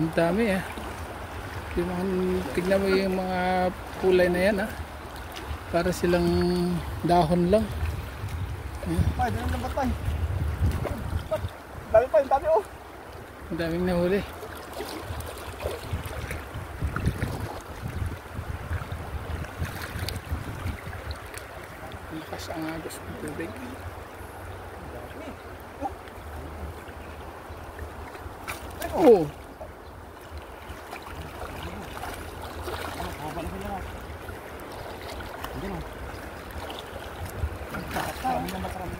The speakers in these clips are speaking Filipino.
Ang dami ah. Yung mga, tignan mo yung mga kulay na yan ah. Para silang dahon lang. Ay, doon lang batay. Dami pa, dami oh. Ang daming nahuli. Lakas ang agos ng tubig. Oh.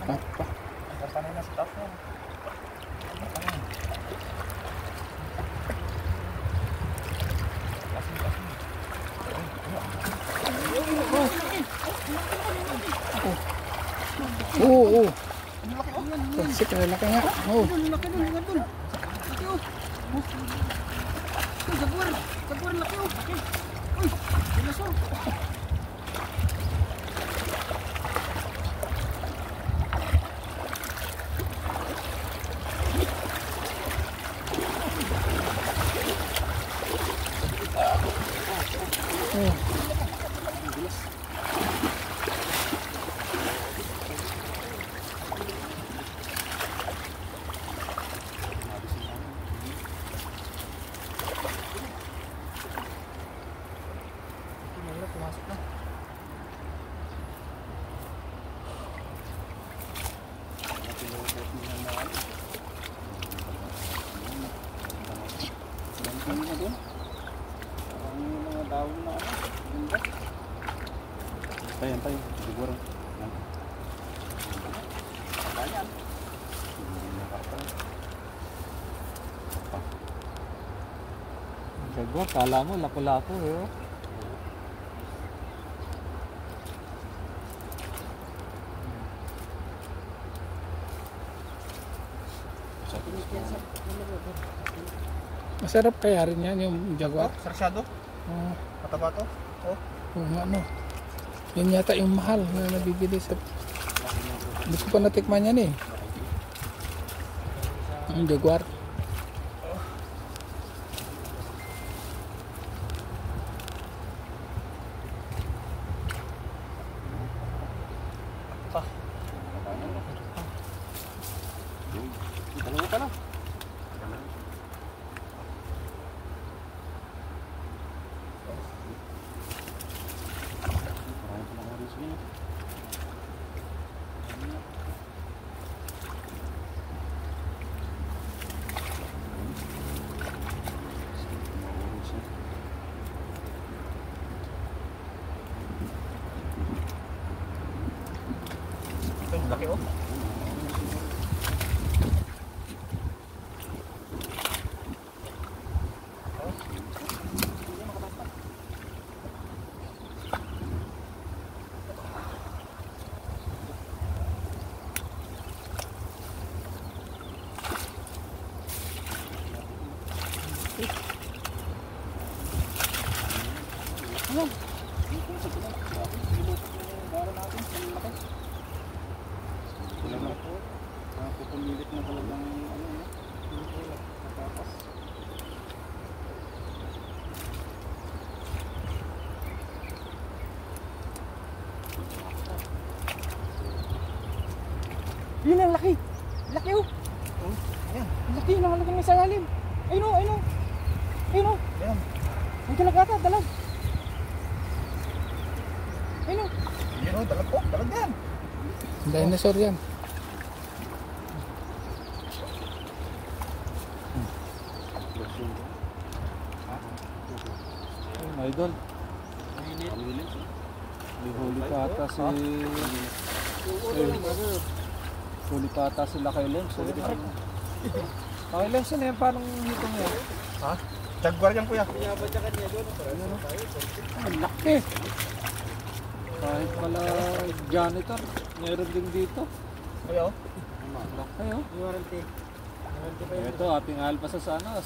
Papa. Panay na sa top yan. Oo. Pansik na laki nga. Oo. Laki doon, laki doon. Laki oh. Jaguar laki oh. Uy, bilas oh. Pumasok na. Ayan tayo, siguro. Ayan. Jaguar, kala mo, lako-lako eh. Masarap kaya rin yan yung jaguar. Sarsyado. Oo. Mataba to. Oh. Kung ano. Yun yata yung mahal na nabibili sa... Hindi ko pa natikman yan eh. Ang jaguar. Dalawa ka lang. Ito yung laki oh. Pupumilit na talagang ano no? Natapas. Yun ang laki. Laki oh. Ayan. Laki, nakalaki ng sa lalim. Ayun oh, ayun oh. Ayun oh. Ayan. Ang talagata, dalag. Ayun oh. Yan oh, dalag po. Dalag yan. Dinosaur yan. Ay, idol. May huli pa ata si... Huli pa ata sila kay Lens. Kay Lens na yan, parang nito nga. Ha? Jaguar yan kuya. Ang laki. Kahit pala janitor, meron din dito. Kuya oh. Laki oh. Warranty. Ito, ating alpasa sa ano,